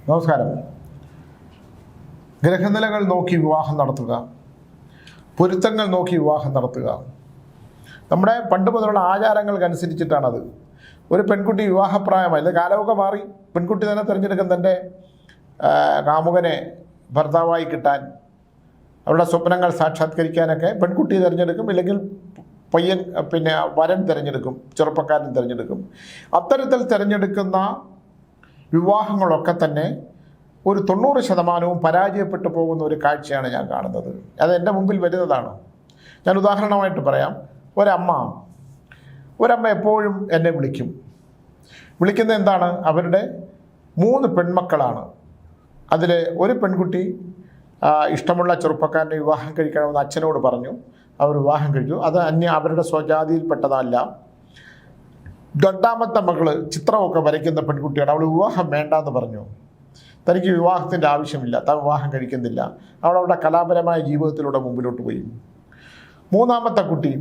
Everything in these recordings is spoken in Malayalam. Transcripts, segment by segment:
നമസ്കാരം. ഗ്രഹനിലകൾ നോക്കി വിവാഹം നടത്തുക, പൊരുത്തങ്ങൾ നോക്കി വിവാഹം നടത്തുക, നമ്മുടെ പണ്ട് മുതലുള്ള ആചാരങ്ങൾക്കനുസരിച്ചിട്ടാണത്. ഒരു പെൺകുട്ടി വിവാഹപ്രായമായി, ഇത് കാലമൊക്കെ മാറി, പെൺകുട്ടി തന്നെ തിരഞ്ഞെടുക്കും തൻ്റെ കാമുകനെ ഭർത്താവായി കിട്ടാൻ, അവരുടെ സ്വപ്നങ്ങൾ സാക്ഷാത്കരിക്കാനൊക്കെ പെൺകുട്ടി തിരഞ്ഞെടുക്കും, ഇല്ലെങ്കിൽ പയ്യൻ വരൻ തിരഞ്ഞെടുക്കും, ചെറുപ്പക്കാരൻ തിരഞ്ഞെടുക്കും. അത്തരത്തിൽ തിരഞ്ഞെടുക്കുന്ന വിവാഹങ്ങളൊക്കെ തന്നെ ഒരു 90% പരാജയപ്പെട്ടു പോകുന്ന ഒരു കാഴ്ചയാണ് ഞാൻ കാണുന്നത്. അത് എൻ്റെ മുമ്പിൽ വരുന്നതാണ്. ഞാൻ ഉദാഹരണമായിട്ട് പറയാം. ഒരമ്മ എപ്പോഴും എന്നെ വിളിക്കുന്നത് എന്താണ്? അവരുടെ 3 പെൺമക്കളാണ്. അതിൽ ഒരു പെൺകുട്ടി ഇഷ്ടമുള്ള ചെറുപ്പക്കാരനെ വിവാഹം കഴിക്കണമെന്ന് അച്ഛനോട് പറഞ്ഞു. അവർ വിവാഹം കഴിച്ചു. അത് അവരുടെ സ്വജാതിയിൽപ്പെട്ടതല്ല. രണ്ടാമത്തെ മകള് ചിത്രമൊക്കെ വരയ്ക്കുന്ന പെൺകുട്ടിയാണ്. അവൾ വിവാഹം വേണ്ടെന്ന് പറഞ്ഞു. തനിക്ക് വിവാഹത്തിൻ്റെ ആവശ്യമില്ല, താൻ വിവാഹം കഴിക്കുന്നില്ല. അവളുടെ കലാപരമായ ജീവിതത്തിലൂടെ മുമ്പിലോട്ട് പോയി. മൂന്നാമത്തെ കുട്ടി,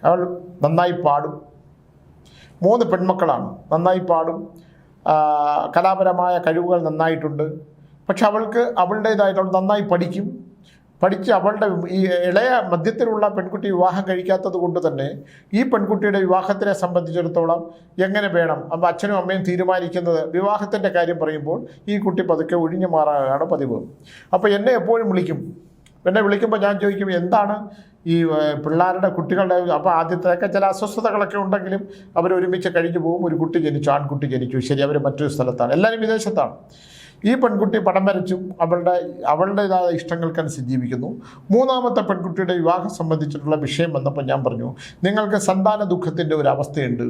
അവൾ നന്നായി പാടും. 3 പെൺമക്കളാണ്, നന്നായി പാടും, കലാപരമായ കഴിവുകൾ നന്നായിട്ടുണ്ട്. പക്ഷെ അവളുടേതായിട്ട് നന്നായി പഠിച്ച് അവളുടെ ഈ ഇളയ മധ്യത്തിലുള്ള പെൺകുട്ടി വിവാഹം കഴിക്കാത്തത് കൊണ്ട് തന്നെ ഈ പെൺകുട്ടിയുടെ വിവാഹത്തിനെ സംബന്ധിച്ചിടത്തോളം എങ്ങനെ വേണം, അപ്പോൾ അച്ഛനും അമ്മയും തീരുമാനിക്കുന്നത്. വിവാഹത്തിൻ്റെ കാര്യം പറയുമ്പോൾ ഈ കുട്ടി പതുക്കെ ഒഴിഞ്ഞു മാറാനാണ് പതിവ്. അപ്പോൾ എന്നെ എപ്പോഴും വിളിക്കുമ്പോൾ ഞാൻ ചോദിക്കും, എന്താണ് ഈ പിള്ളേരുടെ കുട്ടികളുടെ. അപ്പോൾ ആദ്യത്തെയൊക്കെ ചില അസ്വസ്ഥതകളൊക്കെ ഉണ്ടെങ്കിലും അവരൊരുമിച്ച് കഴിഞ്ഞു പോകും. ഒരു കുട്ടി ജനിച്ചു, ആൺകുട്ടി ജനിച്ചു, ശരി, അവർ മറ്റൊരു സ്ഥലത്താണ്, എല്ലാവരും വിദേശത്താണ്. ഈ പെൺകുട്ടി പടം വരച്ചും അവളുടേതായ ഇഷ്ടങ്ങൾക്കനുസരിച്ച് ജീവിക്കുന്നു. മൂന്നാമത്തെ പെൺകുട്ടിയുടെ വിവാഹം സംബന്ധിച്ചിട്ടുള്ള വിഷയം വന്നപ്പോൾ ഞാൻ പറഞ്ഞു, നിങ്ങൾക്ക് സന്താന ദുഃഖത്തിൻ്റെ ഒരു അവസ്ഥയുണ്ട്.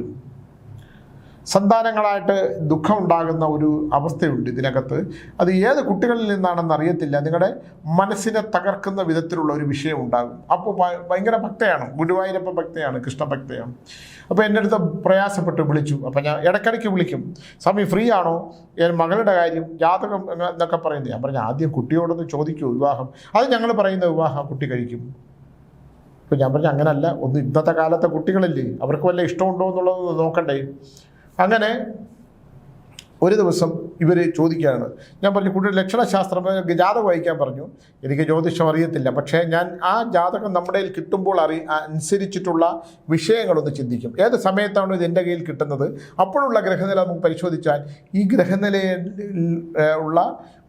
സന്താനങ്ങളായിട്ട് ദുഃഖമുണ്ടാകുന്ന ഒരു അവസ്ഥയുണ്ട് ഇതിനകത്ത്. അത് ഏത് കുട്ടികളിൽ നിന്നാണെന്ന് അറിയത്തില്ല. നിങ്ങളുടെ മനസ്സിനെ തകർക്കുന്ന വിധത്തിലുള്ള ഒരു വിഷയം ഉണ്ടാകും. അപ്പോൾ ഭയങ്കര ഭക്തയാണ്, ഗുരുവായൂരപ്പ ഭക്തയാണ്, കൃഷ്ണഭക്തയാണ്. അപ്പോൾ എൻ്റെ അടുത്ത് പ്രയാസപ്പെട്ട് വിളിച്ചു. അപ്പോൾ ഞാൻ ഇടയ്ക്കിടയ്ക്ക് വിളിക്കും, സ്വാമി ഫ്രീ ആണോ, മകളുടെ കാര്യം, ജാതകം എന്നൊക്കെ പറയുന്നത്. ഞാൻ പറഞ്ഞു, ആദ്യം കുട്ടിയോടൊന്ന് ചോദിക്കൂ വിവാഹം. അത് ഞങ്ങൾ പറയുന്ന വിവാഹം കുട്ടി കഴിക്കും. അപ്പോൾ ഞാൻ പറഞ്ഞു, അങ്ങനല്ല, ഒന്ന് ഇന്നത്തെ കാലത്തെ കുട്ടികളില്ലേ, അവർക്ക് വല്ല ഇഷ്ടമുണ്ടോ എന്നുള്ളത് നോക്കണ്ടേ. അങ്ങനെ ഒരു ദിവസം ഇവർ ചോദിക്കുകയാണ്. ഞാൻ പറഞ്ഞു, കുട്ടിയുടെ ലക്ഷണശാസ്ത്രം ജാതകം വായിക്കാൻ പറഞ്ഞു. എനിക്ക് ജ്യോതിഷം അറിയത്തില്ല, പക്ഷേ ഞാൻ ആ ജാതകം നമ്മുടെ കയ്യിൽ കിട്ടുമ്പോൾ അനുസരിച്ചിട്ടുള്ള വിഷയങ്ങളൊന്ന് ചിന്തിക്കും. ഏത് സമയത്താണ് ഇത് എൻ്റെ കയ്യിൽ കിട്ടുന്നത്, അപ്പോഴുള്ള ഗ്രഹനില നമുക്ക് പരിശോധിച്ചാൽ ഈ ഗ്രഹനിലയിൽ ഉള്ള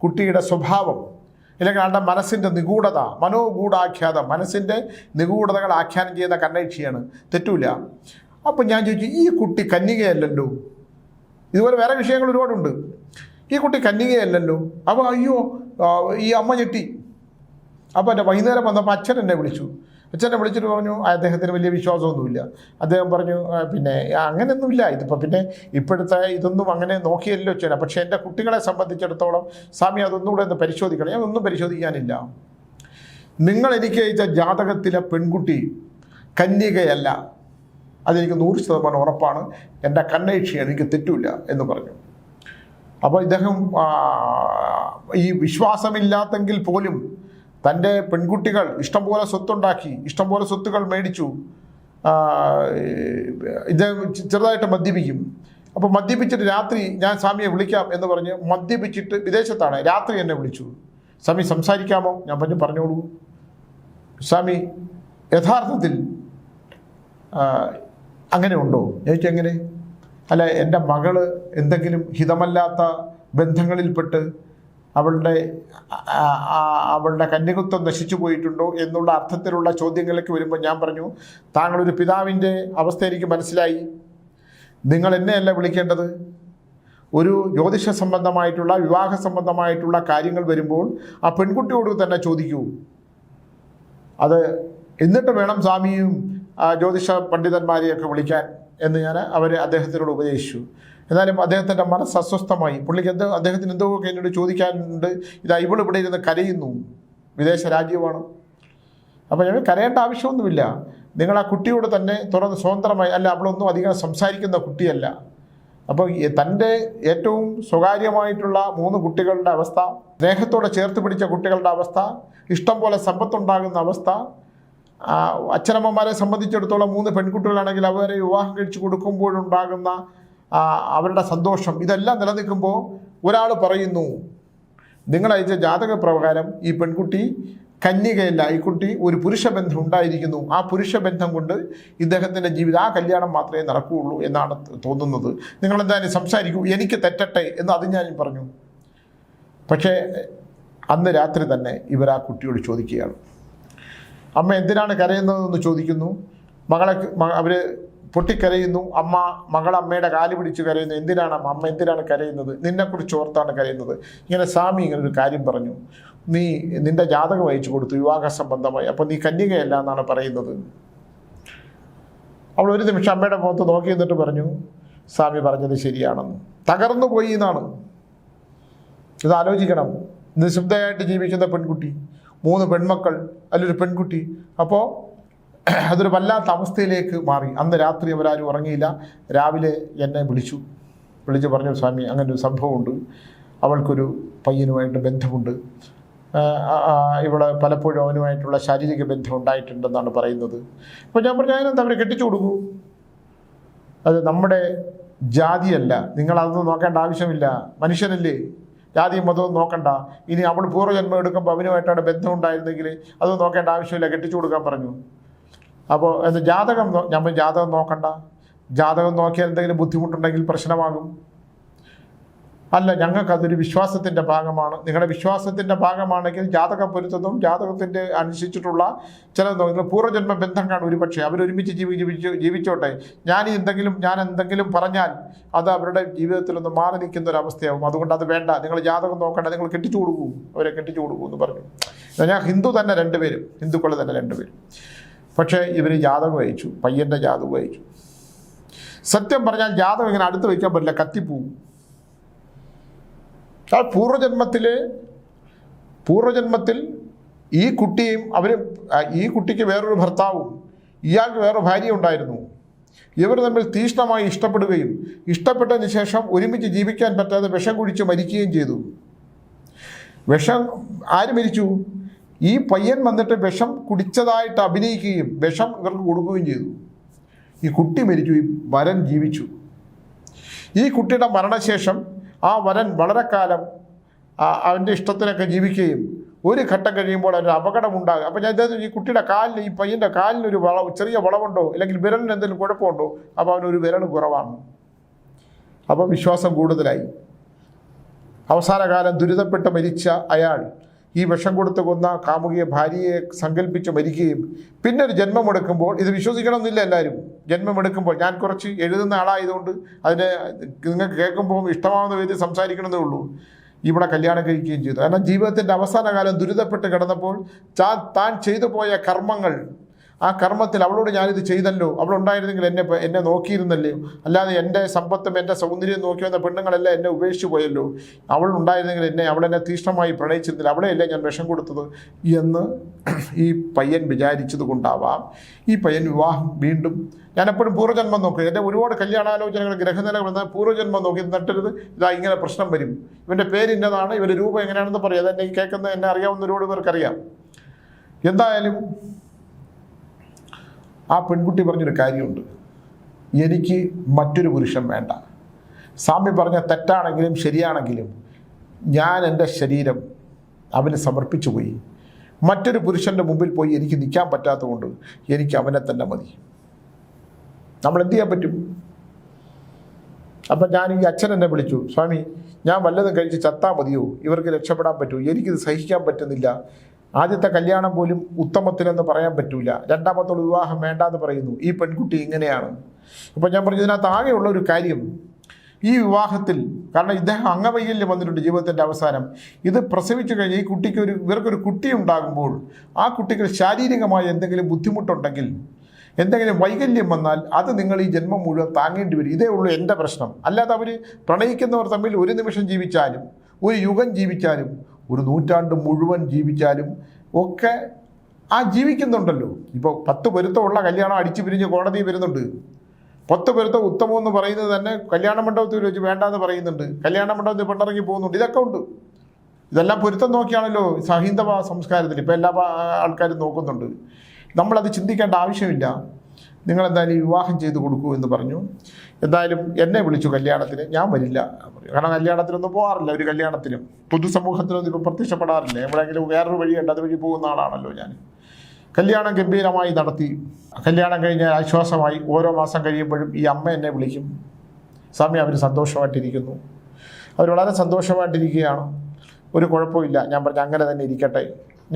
കുട്ടിയുടെ സ്വഭാവം, ഇല്ലെങ്കിൽ ആളുടെ മനസ്സിൻ്റെ നിഗൂഢത, മനോഗൂഢാഖ്യാതം, മനസ്സിൻ്റെ നിഗൂഢതകൾ ആഖ്യാനം ചെയ്യുന്ന കണ്ണേക്ഷിയാണ്, തെറ്റൂല. അപ്പം ഞാൻ ചോദിച്ചു, ഈ കുട്ടി കന്യകയല്ലല്ലോ. ഇതുപോലെ വേറെ വിഷയങ്ങൾ ഒരുപാടുണ്ട്. ഈ കുട്ടി കന്യകയല്ലല്ലോ. അപ്പോൾ അയ്യോ, ഈ അമ്മ ഞെട്ടി. അപ്പോൾ എൻ്റെ വൈകുന്നേരം വന്നപ്പോൾ അച്ഛൻ എന്നെ വിളിച്ചിട്ട് പറഞ്ഞു, അദ്ദേഹത്തിന് വലിയ വിശ്വാസമൊന്നുമില്ല. അദ്ദേഹം പറഞ്ഞു, പിന്നെ അങ്ങനെയൊന്നുമില്ല, ഇതിപ്പോൾ ഇപ്പോഴത്തെ ഇതൊന്നും അങ്ങനെ നോക്കിയല്ലോ ചെയ്യണം. പക്ഷേ എൻ്റെ കുട്ടികളെ സംബന്ധിച്ചിടത്തോളം സ്വാമി അതൊന്നുകൂടെ ഒന്ന് പരിശോധിക്കണം. ഞാൻ ഒന്നും പരിശോധിക്കാനില്ല. നിങ്ങൾ എനിക്ക് അയച്ച ജാതകത്തിലെ പെൺകുട്ടി കന്യകയല്ല, അതെനിക്ക് 100% ഉറപ്പാണ്. എൻ്റെ കണ്ണേക്ഷിയാണ്, എനിക്ക് തെറ്റില്ല എന്ന് പറഞ്ഞു. അപ്പോൾ ഇദ്ദേഹം ഈ വിശ്വാസമില്ലാത്തെങ്കിൽ പോലും തൻ്റെ പെൺകുട്ടികൾ ഇഷ്ടംപോലെ സ്വത്തുണ്ടാക്കി, ഇഷ്ടംപോലെ സ്വത്തുകൾ മേടിച്ചു. ഇദ്ദേഹം ചെറുതായിട്ട് മദ്യപിക്കും. അപ്പോൾ മദ്യപിച്ചിട്ട് രാത്രി ഞാൻ സ്വാമിയെ വിളിക്കാം എന്ന് പറഞ്ഞ് മദ്യപിച്ചിട്ട് വിദേശത്താണ്, രാത്രി എന്നെ വിളിച്ചു. സ്വാമി സംസാരിക്കാമോ? ഞാൻ പറഞ്ഞോളൂ സ്വാമി, യഥാർത്ഥത്തിൽ അങ്ങനെ ഉണ്ടോ? എങ്ങനെ? അല്ല, എൻ്റെ മകള് എന്തെങ്കിലും ഹിതമല്ലാത്ത ബന്ധങ്ങളിൽപ്പെട്ട് അവളുടെ കന്യകത്വം നശിച്ചു പോയിട്ടുണ്ടോ എന്നുള്ള അർത്ഥത്തിലുള്ള ചോദ്യങ്ങളിലേക്ക് വരുമ്പോൾ ഞാൻ പറഞ്ഞു, താങ്കളൊരു പിതാവിൻ്റെ അവസ്ഥ എനിക്ക് മനസ്സിലായി. നിങ്ങൾ എന്നെയല്ല വിളിക്കേണ്ടത്. ഒരു ജ്യോതിഷ സംബന്ധമായിട്ടുള്ള, വിവാഹ സംബന്ധമായിട്ടുള്ള കാര്യങ്ങൾ വരുമ്പോൾ ആ പെൺകുട്ടിയോട് തന്നെ ചോദിക്കൂ. അത് എന്നിട്ട് വേണം സ്വാമിയും ജ്യോതിഷ പണ്ഡിതന്മാരെയൊക്കെ വിളിക്കാൻ എന്ന് അദ്ദേഹത്തിനോട് ഉപദേശിച്ചു. എന്നാലും അദ്ദേഹത്തിൻ്റെ മനസ്സ് അസ്വസ്ഥമായി. പുള്ളിക്ക് അദ്ദേഹത്തിന് എന്തോ എന്നോട് ചോദിക്കാനുണ്ട്. ഇവിടെ ഇരുന്ന് കരയുന്നു, വിദേശ രാജ്യമാണ്. അപ്പോൾ ഞാൻ കരയേണ്ട ആവശ്യമൊന്നുമില്ല. നിങ്ങൾ ആ കുട്ടിയോട് തന്നെ തുറന്ന് സ്വതന്ത്രമായി, അല്ല അവളൊന്നും അധികം സംസാരിക്കുന്ന കുട്ടിയല്ല. അപ്പോൾ തൻ്റെ ഏറ്റവും സ്വകാര്യമായിട്ടുള്ള 3 കുട്ടികളുടെ അവസ്ഥ, സ്നേഹത്തോടെ ചേർത്ത് പിടിച്ച കുട്ടികളുടെ അവസ്ഥ, ഇഷ്ടം പോലെ സമ്പത്തുണ്ടാകുന്ന അവസ്ഥ, അച്ഛനമ്മമാരെ സംബന്ധിച്ചിടത്തോളം 3 പെൺകുട്ടികളാണെങ്കിൽ അവരെ വിവാഹം കഴിച്ചു കൊടുക്കുമ്പോഴുണ്ടാകുന്ന അവരുടെ സന്തോഷം, ഇതെല്ലാം നിലനിൽക്കുമ്പോൾ ഒരാൾ പറയുന്നു, നിങ്ങൾ അയച്ച ജാതക പ്രകാരം ഈ പെൺകുട്ടി കന്യകയല്ല, ഈ കുട്ടി ഒരു പുരുഷബന്ധം ഉണ്ടായിരിക്കുന്നു. ആ പുരുഷബന്ധം കൊണ്ട് ഇദ്ദേഹത്തിൻ്റെ ജീവിതം, ആ കല്യാണം മാത്രമേ നടക്കുകയുള്ളൂ എന്നാണ് തോന്നുന്നത്. നിങ്ങളെന്തായാലും സംസാരിക്കൂ, എനിക്ക് തെറ്റട്ടെ എന്ന് അത് ഞാൻ പറഞ്ഞു. പക്ഷേ അന്ന് രാത്രി തന്നെ ഇവർ ആ കുട്ടിയോട് ചോദിക്കുകയാണ്, അമ്മ എന്തിനാണ് കരയുന്നതെന്ന് ചോദിക്കുന്നു. അവർ പൊട്ടിക്കരയുന്നു. അമ്മയുടെ കാല് പിടിച്ച് കരയുന്നു. എന്തിനാണ് അമ്മ എന്തിനാണ് കരയുന്നത്? നിന്നെക്കുറിച്ച് ഓർത്താണ് കരയുന്നത്. ഇങ്ങനെ സ്വാമി ഇങ്ങനൊരു കാര്യം പറഞ്ഞു, നിന്റെ ജാതകം അയച്ചു കൊടുത്തു വിവാഹ സംബന്ധമായി, അപ്പോൾ നീ കന്യകയല്ല എന്നാണ് പറയുന്നത്. അവൾ ഒരു നിമിഷം അമ്മയുടെ മുഖത്ത് നോക്കി എന്നിട്ട് പറഞ്ഞു, സ്വാമി പറഞ്ഞത് ശരിയാണെന്ന്. തകർന്നു പോയി എന്നാണ്. ഇത് ആലോചിക്കണം. നിശബ്ദയായിട്ട് ജീവിക്കുന്ന പെൺകുട്ടി, 3 പെൺമക്കൾ, അതിലൊരു പെൺകുട്ടി. അപ്പോൾ അതൊരു വല്ലാത്ത അവസ്ഥയിലേക്ക് മാറി. അന്ന് രാത്രി അവരാരും ഉറങ്ങിയില്ല. രാവിലെ എന്നെ വിളിച്ച് പറഞ്ഞു, സ്വാമി അങ്ങനെ ഒരു സംഭവമുണ്ട്, അവൾക്കൊരു പയ്യനുമായിട്ട് ബന്ധമുണ്ട്, ഇവിടെ പലപ്പോഴും അവനുമായിട്ടുള്ള ശാരീരിക ബന്ധം ഉണ്ടായിട്ടുണ്ടെന്നാണ് പറയുന്നത്. അപ്പോൾ ഞാൻ പറഞ്ഞു, അതിനെന്താ അവരെ കെട്ടിച്ചു കൊടുക്കൂ, അത് നമ്മുടെ ജാതിയല്ല, നിങ്ങളതൊന്നും നോക്കേണ്ട ആവശ്യമില്ല, മനുഷ്യനല്ലേ, ജാതിയും മതവും നോക്കണ്ട. ഇനി അവൾ പൂർവ്വജന്മം എടുക്കുമ്പോൾ അവനുമായിട്ടാണ് ബന്ധം ഉണ്ടായിരുന്നെങ്കിൽ അത് നോക്കേണ്ട ആവശ്യമില്ല, കെട്ടിച്ചു കൊടുക്കാൻ പറഞ്ഞു. അപ്പോൾ ജാതകം നോക്കണ്ട, ജാതകം നോക്കിയാൽ എന്തെങ്കിലും ബുദ്ധിമുട്ടുണ്ടെങ്കിൽ പ്രശ്നമാകും. അല്ല, ഞങ്ങൾക്കതൊരു വിശ്വാസത്തിൻ്റെ ഭാഗമാണ്. നിങ്ങളുടെ വിശ്വാസത്തിൻ്റെ ഭാഗമാണെങ്കിൽ ജാതകം പൊരുത്തതും ജാതകത്തിൻ്റെ അനുസരിച്ചിട്ടുള്ള ചില പൂർവ്വജന്മ ബന്ധം കാണും. ഒരുപക്ഷെ അവരൊരുമിച്ച് ജീവിച്ചോട്ടെ. ഞാൻ എന്തെങ്കിലും പറഞ്ഞാൽ അത് അവരുടെ ജീവിതത്തിലൊന്ന് മാറി നിൽക്കുന്ന ഒരു അവസ്ഥയാവും. അതുകൊണ്ട് അത് വേണ്ട, നിങ്ങൾ ജാതകം നോക്കണ്ട, നിങ്ങൾ കെട്ടിച്ചു കൊടുക്കൂ, അവരെ കെട്ടിച്ചു കൊടുക്കൂ എന്ന് പറഞ്ഞു. ഞാൻ ഹിന്ദുക്കൾ തന്നെ രണ്ടുപേരും. പക്ഷേ ഇവർ ജാതകം അയച്ചു, പയ്യൻ്റെ ജാതകം അയച്ചു. സത്യം പറഞ്ഞാൽ ജാതകം ഇങ്ങനെ അടുത്ത് വയ്ക്കാൻ പറ്റില്ല, കത്തിപ്പോവും. ആ പൂർവ്വജന്മത്തിൽ ഈ കുട്ടിക്ക് വേറൊരു ഭർത്താവും ഇയാൾക്ക് വേറെ ഭാര്യ ഉണ്ടായിരുന്നു. ഇവർ തമ്മിൽ തീഷ്ണമായി ഇഷ്ടപ്പെടുകയും ഇഷ്ടപ്പെട്ടതിന് ശേഷം ഒരുമിച്ച് ജീവിക്കാൻ പറ്റാതെ വിഷം കുടിച്ച് മരിക്കുകയും ചെയ്തു. ആര് മരിച്ചു? ഈ പയ്യൻ വന്നിട്ട് വിഷം കുടിച്ചതായിട്ട് അഭിനയിക്കുകയും വിഷം ഇവർക്ക് കൊടുക്കുകയും ചെയ്തു. ഈ കുട്ടി മരിച്ചു, ഈ വരൻ ജീവിച്ചു. ഈ കുട്ടിയുടെ മരണശേഷം ആ വരൻ വളരെ കാലം അവൻ്റെ ഇഷ്ടത്തിനൊക്കെ ജീവിക്കുകയും ഒരു ഘട്ടം കഴിയുമ്പോൾ അതിന് അപകടമുണ്ടാകും. അപ്പോൾ ഞാൻ ഈ കുട്ടിയുടെ കാലിന്, ഈ പയ്യൻ്റെ കാലിനൊരു ചെറിയ വളവുണ്ടോ, അല്ലെങ്കിൽ വിരലിന് എന്തെങ്കിലും കുഴപ്പമുണ്ടോ? അപ്പോൾ അവനൊരു വിരൽ കുറവാണ്. അപ്പോൾ വിശ്വാസം കൂടുതലായി. അവസാന കാലം ദുരിതപ്പെട്ട് മരിച്ച അയാൾ ഈ വിഷം കൊടുത്ത് കൊന്ന കാമുകിയെ ഭാര്യയെ സങ്കല്പിച്ച് മരിക്കുകയും പിന്നെ ഒരു ജന്മമെടുക്കുമ്പോൾ, ഇത് വിശ്വസിക്കണമെന്നില്ല എല്ലാവരും, ജന്മമെടുക്കുമ്പോൾ ഞാൻ കുറച്ച് എഴുതുന്ന ആളായതുകൊണ്ട് അതിനെ നിങ്ങൾക്ക് കേൾക്കുമ്പോൾ ഇഷ്ടമാവുന്ന രീതിയിൽ സംസാരിക്കണമെന്നേ ഉള്ളൂ, ഇവിടെ കല്യാണം കഴിക്കുകയും ചെയ്തു. കാരണം ജീവിതത്തിൻ്റെ അവസാന കാലം ദുരിതപ്പെട്ട് കിടന്നപ്പോൾ താൻ ചെയ്തു പോയ കർമ്മങ്ങൾ, ആ കർമ്മത്തിൽ അവളോട് ഞാനിത് ചെയ്തല്ലോ, അവളുണ്ടായിരുന്നെങ്കിൽ എന്നെ നോക്കിയിരുന്നല്ലേ, അല്ലാതെ എൻ്റെ സമ്പത്തും എൻ്റെ സൗന്ദര്യം നോക്കി വന്ന പെണ്ണുങ്ങളെല്ലാം എന്നെ ഉപേക്ഷിച്ച് പോയല്ലോ, അവളുണ്ടായിരുന്നെങ്കിൽ അവളെന്നെ തീഷ്ണമായി പ്രണയിച്ചിരുന്നില്ല, അവളെയല്ലേ ഞാൻ വിഷം കൊടുത്തത് എന്ന് ഈ പയ്യൻ വിചാരിച്ചത് കൊണ്ടാവാം ഈ പയ്യൻ വിവാഹം വീണ്ടും. ഞാനെപ്പോഴും പൂർവ്വജന്മം നോക്കും. എൻ്റെ ഒരുപാട് കല്യാണാലോചനകൾ, ഗ്രഹനിലകൾ എന്നാൽ പൂർവ്വജന്മം നോക്കി നട്ടരുത്, ഇങ്ങനെ പ്രശ്നം വരും, ഇവൻ്റെ പേര് ഇന്നതാണ്, ഇവൻ്റെ രൂപം എങ്ങനെയാണെന്ന് പറയാം. അതെന്നെ കേൾക്കുന്ന എന്നെ അറിയാവുന്ന ഒരുപാട് പേർക്കറിയാം. എന്തായാലും ആ പെൺകുട്ടി പറഞ്ഞൊരു കാര്യമുണ്ട്, എനിക്ക് മറ്റൊരു പുരുഷൻ വേണ്ട. സ്വാമി പറഞ്ഞ തെറ്റാണെങ്കിലും ശരിയാണെങ്കിലും ഞാൻ എൻ്റെ ശരീരം അവന് സമർപ്പിച്ചു പോയി. മറ്റൊരു പുരുഷൻ്റെ മുമ്പിൽ പോയി എനിക്ക് നിൽക്കാൻ പറ്റാത്തതുകൊണ്ട് എനിക്ക് അവനെ തന്നെ മതി. നമ്മൾ എന്ത് ചെയ്യാൻ പറ്റും? അപ്പം ഞാൻ ഈ അച്ഛൻ എന്നെ വിളിച്ചു, സ്വാമി ഞാൻ വല്ലതും കഴിച്ച് ചത്താൽ മതിയോ, ഇവർക്ക് രക്ഷപ്പെടാൻ പറ്റുമോ? എനിക്കിത് സഹിക്കാൻ പറ്റുന്നില്ല. ആദ്യത്തെ കല്യാണം പോലും ഉത്തമത്തിലെന്ന് പറയാൻ പറ്റൂല, രണ്ടാമത്തോട് വിവാഹം വേണ്ടാന്ന് പറയുന്നു. ഈ പെൺകുട്ടി ഇങ്ങനെയാണ്. അപ്പോൾ ഞാൻ പറഞ്ഞു, ഇതിനകത്ത് ആകെയുള്ള ഒരു കാര്യം, ഈ വിവാഹത്തിൽ, കാരണം ഇദ്ദേഹം അംഗവൈകല്യം വന്നിട്ടുണ്ട് ജീവിതത്തിൻ്റെ അവസാനം, ഇത് പ്രസവിച്ചു കഴിഞ്ഞ് ഇവർക്കൊരു കുട്ടി ഉണ്ടാകുമ്പോൾ ആ കുട്ടിക്ക് ശാരീരികമായ എന്തെങ്കിലും ബുദ്ധിമുട്ടുണ്ടെങ്കിൽ, എന്തെങ്കിലും വൈകല്യം വന്നാൽ അത് നിങ്ങൾ ഈ ജന്മം മുഴുവൻ താങ്ങേണ്ടി വരും. ഇതേ ഉള്ളൂ എൻ്റെ പ്രശ്നം. അല്ലാതെ അവർ പ്രണയിക്കുന്നവർ തമ്മിൽ ഒരു നിമിഷം ജീവിച്ചാലും, ഒരു യുഗം ജീവിച്ചാലും, ഒരു നൂറ്റാണ്ട് മുഴുവൻ ജീവിച്ചാലും ഒക്കെ ആ ജീവിക്കുന്നുണ്ടല്ലോ. ഇപ്പോൾ 10 പൊരുത്തമുള്ള കല്യാണം അടിച്ചു പിരിഞ്ഞ് കോടതി വരുന്നുണ്ട്. 10 പൊരുത്തം ഉത്തമം എന്ന് പറയുന്നത് തന്നെ കല്യാണ മണ്ഡപത്തിൽ വെച്ച് വേണ്ടാന്ന് പറയുന്നുണ്ട്, കല്യാണ മണ്ഡപത്തിൽ പെണ്ണിറങ്ങി പോകുന്നുണ്ട്. ഇതൊക്കെ ഉണ്ട്. ഇതെല്ലാം പൊരുത്തം നോക്കിയാണല്ലോ ഹൈന്ദവ സംസ്കാരത്തിൽ ഇപ്പോൾ എല്ലാ ആൾക്കാരും നോക്കുന്നുണ്ട്. നമ്മളത് ചിന്തിക്കേണ്ട ആവശ്യമില്ല. നിങ്ങളെന്തായാലും ഈ വിവാഹം ചെയ്ത് കൊടുക്കൂ എന്ന് പറഞ്ഞു. എന്തായാലും എന്നെ വിളിച്ചു കല്യാണത്തിന്. ഞാൻ വരില്ല, കാരണം കല്യാണത്തിനൊന്നും പോകാറില്ല. ഒരു കല്യാണത്തിനും പൊതുസമൂഹത്തിനൊന്നും ഇപ്പോൾ പ്രത്യക്ഷപ്പെടാറില്ല. എവിടെയെങ്കിലും വേറൊരു വഴിയുണ്ട്, അതുവഴി പോകുന്ന ആളാണല്ലോ ഞാൻ. കല്യാണം ഗംഭീരമായി നടത്തി. കല്യാണം കഴിഞ്ഞ ആശ്വാസമായി. ഓരോ മാസം കഴിയുമ്പോഴും ഈ അമ്മ എന്നെ വിളിക്കും. സ്വാമി, അവർ സന്തോഷമായിട്ടിരിക്കുന്നു, അവർ വളരെ സന്തോഷമായിട്ടിരിക്കുകയാണ്, ഒരു കുഴപ്പമില്ല. ഞാൻ പറഞ്ഞു അങ്ങനെ തന്നെ ഇരിക്കട്ടെ.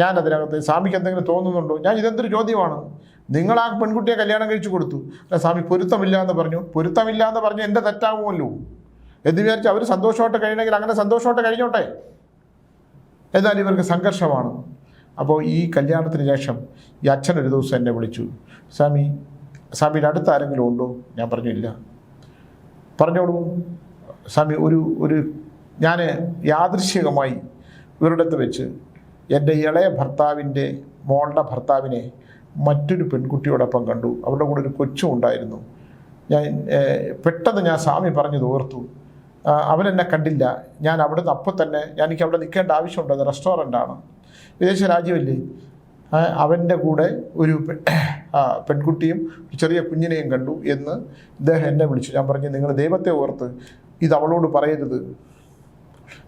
ഞാൻ അതിനകത്ത് സ്വാമിക്ക് എന്തെങ്കിലും തോന്നുന്നുണ്ടോ? ഞാൻ ഇതെന്തൊരു ചോദ്യമാണ്, നിങ്ങൾ ആ പെൺകുട്ടിയെ കല്യാണം കഴിച്ചു കൊടുത്തു, അല്ല സ്വാമി പൊരുത്തമില്ല എന്ന് പറഞ്ഞു. പൊരുത്തമില്ല എന്ന് പറഞ്ഞ് എൻ്റെ തെറ്റാകുമല്ലോ എന്ന് വിചാരിച്ച് അവർ സന്തോഷമായിട്ട് കഴിയണമെങ്കിൽ അങ്ങനെ സന്തോഷമായിട്ട് കഴിഞ്ഞോട്ടെ. എന്നാൽ ഇവർക്ക് സംഘർഷമാണ്. അപ്പോൾ ഈ കല്യാണത്തിന് ശേഷം ഈ അച്ഛൻ ഒരു ദിവസം എന്നെ വിളിച്ചു. സ്വാമിയുടെ അടുത്ത് ആരെങ്കിലും ഉണ്ടോ? ഞാൻ പറഞ്ഞു ഇല്ല. പറഞ്ഞോളൂ സ്വാമി. ഞാൻ യാദൃശ്ചികമായി ഇവരുടെ വെച്ച് എൻ്റെ ഇളയ ഭർത്താവിൻ്റെ മോളുടെ ഭർത്താവിനെ മറ്റൊരു പെൺകുട്ടിയോടൊപ്പം കണ്ടു. അവരുടെ കൂടെ ഒരു കൊച്ചും ഉണ്ടായിരുന്നു. പെട്ടെന്ന് സ്വാമി പറഞ്ഞത് ഓർത്തു. അവനെന്നെ കണ്ടില്ല. ഞാൻ അവിടുന്ന് അപ്പോൾ തന്നെ എനിക്ക് അവിടെ നിൽക്കേണ്ട ആവശ്യമുണ്ട്. അത് റെസ്റ്റോറൻ്റാണ്, വിദേശ രാജ്യമല്ലേ. അവൻ്റെ കൂടെ ഒരു പെൺകുട്ടിയും ചെറിയ കുഞ്ഞിനെയും കണ്ടു എന്ന് ഇദ്ദേഹം എന്നെ വിളിച്ചു. ഞാൻ പറഞ്ഞു, നിങ്ങൾ ദൈവത്തെ ഓർത്ത് ഇത് അവളോട് പറയരുത്.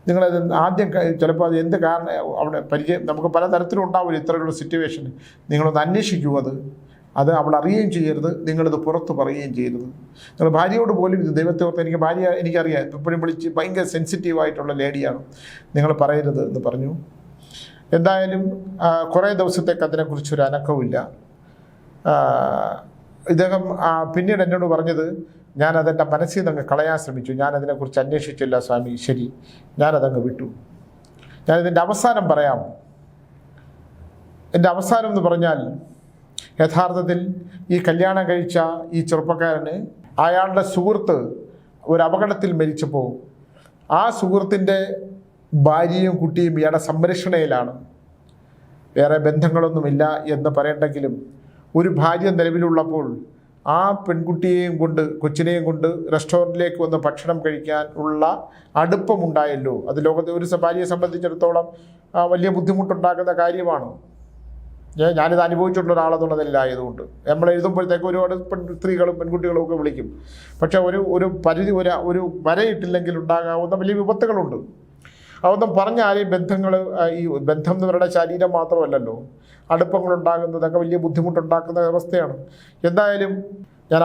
നിങ്ങളത് ആദ്യം ചിലപ്പോൾ അത് എന്ത് കാരണം അവിടെ നമുക്ക് പല തരത്തിലും ഉണ്ടാവില്ല ഇത്തരത്തിലുള്ള സിറ്റുവേഷൻ. നിങ്ങളൊന്ന് അന്വേഷിക്കൂ. അത് അവൾ അറിയുകയും ചെയ്യരുത്, നിങ്ങളിത് പുറത്ത് പറയുകയും ചെയ്യരുത്. നിങ്ങൾ ഭാര്യയോട് പോലും ഇത് ദൈവത്തെ ഓർത്ത്, ഭാര്യ എനിക്കറിയാം, എപ്പോഴും വിളിച്ച് ഭയങ്കര സെൻസിറ്റീവായിട്ടുള്ള ലേഡിയാണ്, നിങ്ങൾ പറയരുത് എന്ന് പറഞ്ഞു. എന്തായാലും കുറേ ദിവസത്തേക്ക് അതിനെക്കുറിച്ചൊരു അനക്കവുമില്ല. ഇദ്ദേഹം പിന്നീട് എന്നോട് പറഞ്ഞത്, ഞാനതെൻ്റെ മനസ്സിൽ നിന്ന് കളയാൻ ശ്രമിച്ചു, ഞാനതിനെക്കുറിച്ച് അന്വേഷിച്ചില്ല സ്വാമി, ശരി, ഞാനതങ്ങ് വിട്ടു. ഞാനിതിൻ്റെ അവസാനം പറയാം. എൻ്റെ അവസാനം എന്ന് പറഞ്ഞാൽ, യഥാർത്ഥത്തിൽ ഈ കല്യാണം കഴിച്ച ഈ ചെറുപ്പക്കാരന് അയാളുടെ സുഹൃത്ത് ഒരു അപകടത്തിൽ മരിച്ചപ്പോൾ ആ സുഹൃത്തിൻ്റെ ഭാര്യയും കുട്ടിയും ഇയാളുടെ സംരക്ഷണയിലാണ്. വേറെ ബന്ധങ്ങളൊന്നുമില്ല എന്ന് പറയണ്ടെങ്കിലും ഒരു ഭാര്യ നിലവിലുള്ളപ്പോൾ ആ പെൺകുട്ടിയെയും കൊണ്ട് കൊച്ചിനെയും കൊണ്ട് റെസ്റ്റോറൻറ്റിലേക്ക് വന്ന് ഭക്ഷണം കഴിക്കാൻ ഉള്ള അടുപ്പമുണ്ടായല്ലോ. അത് ലോകത്തെ ഒരു ഭാര്യയെ സംബന്ധിച്ചിടത്തോളം വലിയ ബുദ്ധിമുട്ടുണ്ടാക്കുന്ന കാര്യമാണ്. ഞാനിത് അനുഭവിച്ചിട്ടുള്ള ഒരാളെന്നുള്ളതല്ല ആയതുകൊണ്ട് നമ്മൾ എഴുതുമ്പോഴത്തേക്ക് ഒരുപാട് സ്ത്രീകളും പെൺകുട്ടികളും ഒക്കെ വിളിക്കും. പക്ഷേ ഒരു പരിധി ഒരു വരയിട്ടില്ലെങ്കിൽ ഉണ്ടാകാവുന്ന വലിയ വിപത്തുകളുണ്ട്. അതൊന്നും പറഞ്ഞ ആരെയും ഈ ബന്ധം എന്ന് പറയുന്ന ശരീരം മാത്രമല്ലല്ലോ, അടുപ്പങ്ങളുണ്ടാകുന്നതൊക്കെ വലിയ ബുദ്ധിമുട്ടുണ്ടാക്കുന്ന അവസ്ഥയാണ്. എന്തായാലും ഞാൻ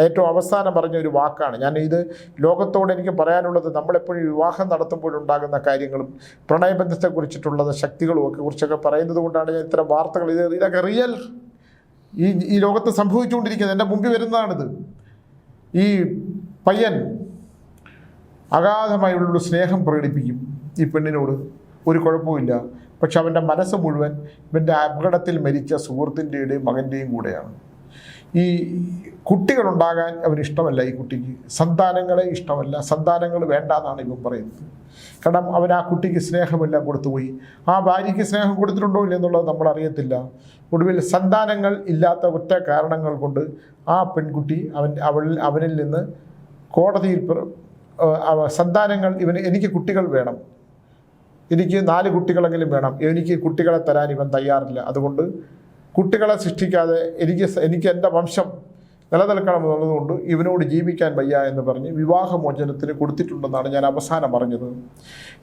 ഏറ്റവും അവസാനം പറഞ്ഞ ഒരു വാക്കാണ്. ഇത് ലോകത്തോട് എനിക്ക് പറയാനുള്ളത്, നമ്മളെപ്പോഴും വിവാഹം നടത്തുമ്പോഴുണ്ടാകുന്ന കാര്യങ്ങളും പ്രണയബന്ധത്തെക്കുറിച്ചിട്ടുള്ളത് ശക്തികളും ഒക്കെ കുറിച്ചൊക്കെ പറയുന്നത് കൊണ്ടാണ് ഞാൻ ഇത്തരം വാർത്തകൾ ഇതൊക്കെ റിയൽ ഈ ലോകത്ത് സംഭവിച്ചുകൊണ്ടിരിക്കുന്നത്. എൻ്റെ മുമ്പിൽ വരുന്നതാണിത്. ഈ പയ്യൻ അഗാധമായുള്ളൊരു സ്നേഹം പ്രകടിപ്പിക്കും ഈ പെണ്ണിനോട്, ഒരു കുഴപ്പമില്ല. പക്ഷെ അവൻ്റെ മനസ്സ് മുഴുവൻ ഇവൻ്റെ അപകടത്തിൽ മരിച്ച സുഹൃത്തിൻ്റെയും മകൻ്റെയും കൂടെയാണ്. ഈ കുട്ടികളുണ്ടാകാൻ അവന് ഇഷ്ടമല്ല. ഈ കുട്ടിക്ക് സന്താനങ്ങളെ ഇഷ്ടമല്ല, സന്താനങ്ങൾ വേണ്ട എന്നാണ് ഇവൻ പറയുന്നത്. കാരണം അവൻ ആ കുട്ടിക്ക് സ്നേഹമെല്ലാം കൊടുത്തുപോയി. ആ ഭാര്യയ്ക്ക് സ്നേഹം കൊടുത്തിട്ടുണ്ടോ ഇല്ലെന്നുള്ളത് നമ്മൾ അറിയത്തില്ല. ഒടുവിൽ സന്താനങ്ങൾ ഇല്ലാത്ത ഒറ്റ കാരണങ്ങൾ കൊണ്ട് ആ പെൺകുട്ടി അവനിൽ നിന്ന് കോടതിയിൽ സന്താനങ്ങൾ എനിക്ക് കുട്ടികൾ വേണം, എനിക്ക് 4 കുട്ടികളെങ്കിലും വേണം, എനിക്ക് കുട്ടികളെ തരാൻ ഇവൻ തയ്യാറില്ല. അതുകൊണ്ട് കുട്ടികളെ സൃഷ്ടിക്കാതെ എനിക്ക് എൻ്റെ വംശം നിലനിൽക്കണം എന്നുള്ളതുകൊണ്ട് ഇവനോട് ജീവിക്കാൻ വയ്യ എന്ന് പറഞ്ഞ് വിവാഹമോചനത്തിന് കൊടുത്തിട്ടുണ്ടെന്നാണ് ഞാൻ അവസാനം പറഞ്ഞത്.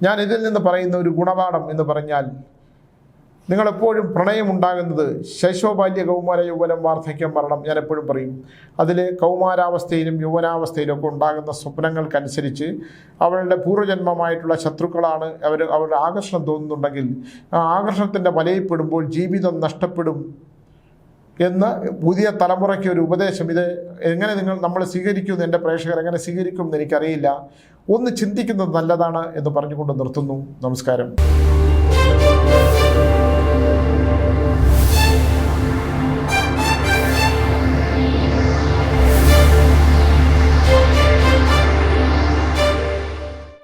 ഞാൻ ഇതിൽ നിന്ന് പറയുന്ന ഒരു ഗുണപാഠം എന്ന് പറഞ്ഞാൽ, നിങ്ങളെപ്പോഴും പ്രണയമുണ്ടാകുന്നത് ശൈശവബാല്യ കൗമാര യൗവനം വാർദ്ധക്യം മരണം, ഞാൻ എപ്പോഴും പറയും. അതിൽ കൗമാരാവസ്ഥയിലും യൗവനാവസ്ഥയിലും ഒക്കെ ഉണ്ടാകുന്ന സ്വപ്നങ്ങൾക്കനുസരിച്ച് അവളുടെ പൂർവ്വജന്മമായിട്ടുള്ള ശത്രുക്കളാണ് അവരുടെ ആകർഷണം തോന്നുന്നുണ്ടെങ്കിൽ ആ ആകർഷണത്തിൻ്റെ വലയിൽപ്പെടുമ്പോൾ ജീവിതം നഷ്ടപ്പെടും എന്ന് പുതിയ തലമുറയ്ക്ക് ഒരു ഉപദേശം. ഇത് എങ്ങനെ നമ്മൾ സ്വീകരിക്കുമെന്ന് എൻ്റെ പ്രേക്ഷകർ എങ്ങനെ സ്വീകരിക്കുമെന്ന് എനിക്കറിയില്ല. ഒന്ന് ചിന്തിക്കുന്നത് നല്ലതാണ് എന്ന് പറഞ്ഞുകൊണ്ട് നിർത്തുന്നു. നമസ്കാരം.